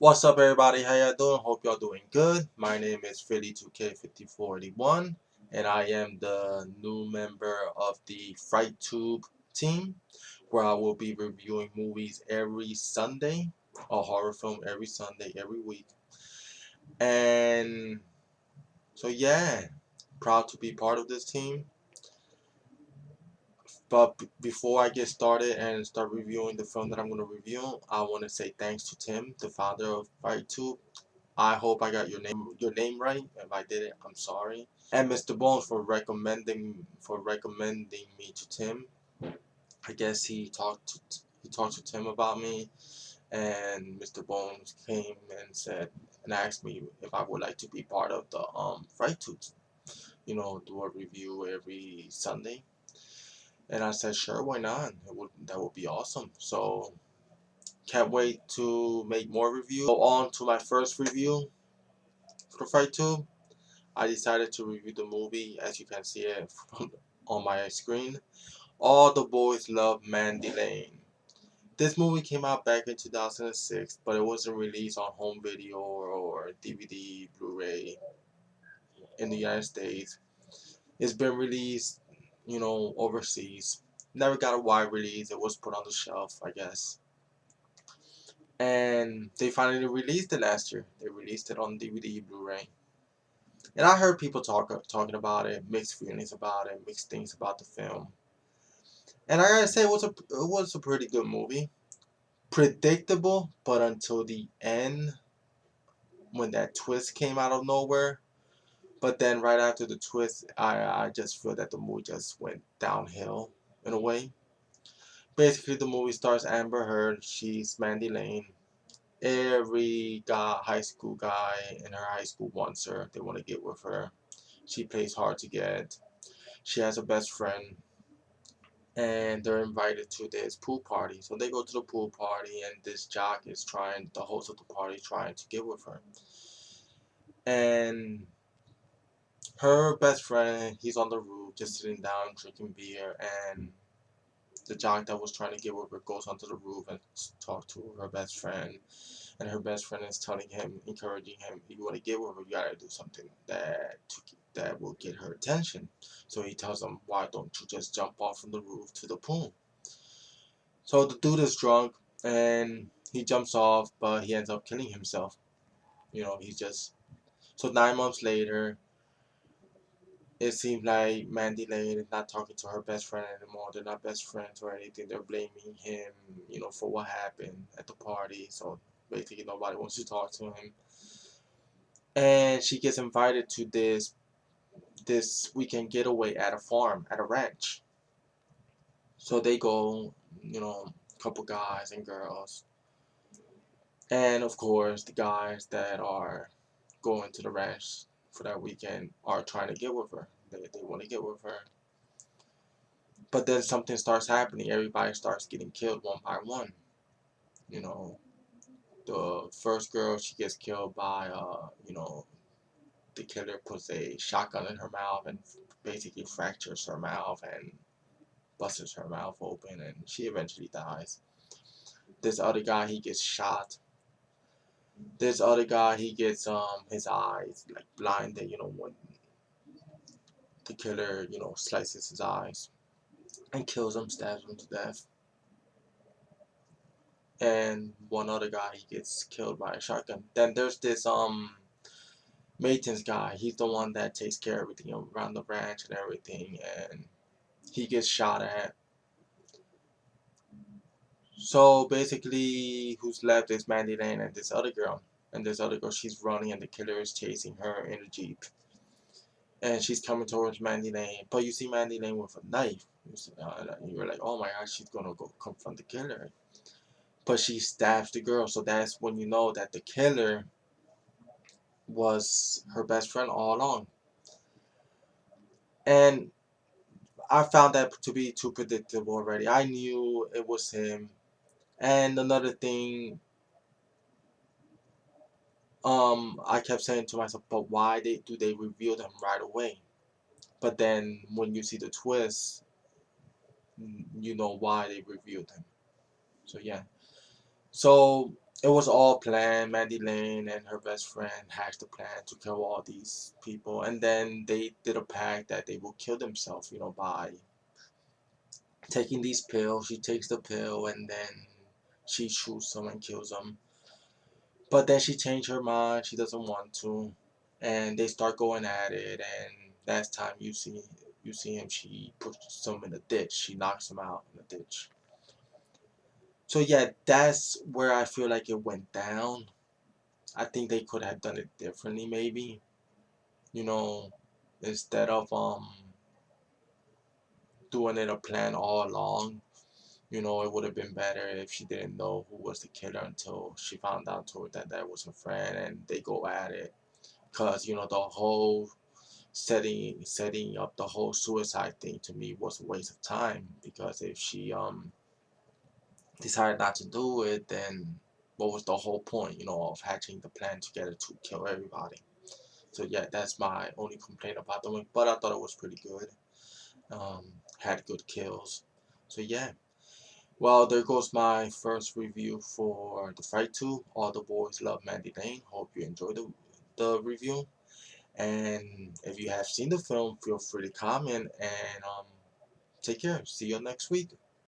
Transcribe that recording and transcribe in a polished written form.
What's up, everybody? How y'all doing? Hope y'all doing good. My name is Philly2K 5481, and I am the new member of the FrightTube team, where I will be reviewing movies every Sunday, a horror film every Sunday, every week. And so, yeah, proud to be part of this team. But before I get started and start reviewing the film that I'm going to review, I want to say thanks to Tim, the founder of FrightTube. I hope I got your name right. If I did it, I'm sorry. And Mr. Bones for recommending me to Tim. I guess he talked to Tim about me, and Mr. Bones came and said and asked me if I would like to be part of the Fright Tooth, do a review every Sunday. And I said, sure, why not? That would be awesome. So can't wait to make more reviews. Go on to my first review for the Fright Tube. I decided to review the movie, as you can see it on my screen. All the Boys Love Mandy Lane. This movie came out back in 2006, but it wasn't released on home video or DVD, Blu-ray in the United States. It's been released, overseas. Never got a wide release. It was put on the shelf, I guess. And they finally released it last year. They released it on DVD, Blu-ray. And I heard people talking about it, mixed feelings about it, mixed things about the film. And I gotta say, it was a pretty good movie. Predictable, but until the end, when that twist came out of nowhere. But then right after the twist, I just feel that the movie just went downhill in a way. Basically, the movie stars Amber Heard. She's Mandy Lane. Every high school guy in her high school wants her. They want to get with her. She plays hard to get. She has a best friend, and they're invited to this pool party. So they go to the pool party, and this jock is the host of the party, trying to get with her. And her best friend, he's on the roof, just sitting down, drinking beer, and the jock that was trying to get with her goes onto the roof and talk to her best friend. And her best friend is telling him, encouraging him, if you want to get with her, you gotta do something that will get her attention. So he tells him, why don't you just jump off from the roof to the pool? So the dude is drunk and he jumps off, but he ends up killing himself. He's just. So 9 months later, it seems like Mandy Lane is not talking to her best friend anymore. They're not best friends or anything. They're blaming him, for what happened at the party. So basically, nobody wants to talk to him. And she gets invited to this weekend getaway at a farm, at a ranch. So they go, a couple guys and girls. And of course, the guys that are going to the ranch for that weekend are trying to get with her. They want to get with her. But then something starts happening. Everybody starts getting killed one by one. You know, the first girl, she gets killed by, the killer puts a shotgun in her mouth and basically fractures her mouth and busts her mouth open, and she eventually dies. This other guy, he gets shot. This other guy, he gets his eyes like blinded, when the killer, slices his eyes and kills him, stabs him to death. And one other guy, he gets killed by a shotgun. Then there's this maintenance guy. He's the one that takes care of everything around the ranch and everything, and he gets shot at. So basically, who's left is Mandy Lane and this other girl. And this other girl, she's running, and the killer is chasing her in a jeep. And she's coming towards Mandy Lane, but you see Mandy Lane with a knife. You're like, oh my gosh, she's gonna go confront the killer. But she stabs the girl, so that's when you know that the killer was her best friend all along. And I found that to be too predictable already. I knew it was him. And another thing, I kept saying to myself, but why do they reveal them right away? But then when you see the twist, you know why they revealed him. So yeah. So it was all planned. Mandy Lane and her best friend hatched a plan to kill all these people, and then they did a pact that they will kill themselves, by taking these pills. She takes the pill, and then she shoots them and kills them. But then she changed her mind. She doesn't want to, and they start going at it. And last time you see him, she pushes him in the ditch. She knocks him out in the ditch. So yeah, that's where I feel like it went down. I think they could have done it differently, maybe. You know, instead of doing it a plan all along. It would have been better if she didn't know who was the killer until she found out to her that that was her friend, and they go at it. Cause the whole setting up the whole suicide thing to me was a waste of time. Because if she decided not to do it, then what was the whole point, of hatching the plan together to kill everybody? So yeah, that's my only complaint about the movie. But I thought it was pretty good. Had good kills. So yeah. Well, there goes my first review for The Fight 2. All the boys love Mandy Lane. Hope you enjoyed the review. And if you have seen the film, feel free to comment and take care. See you next week.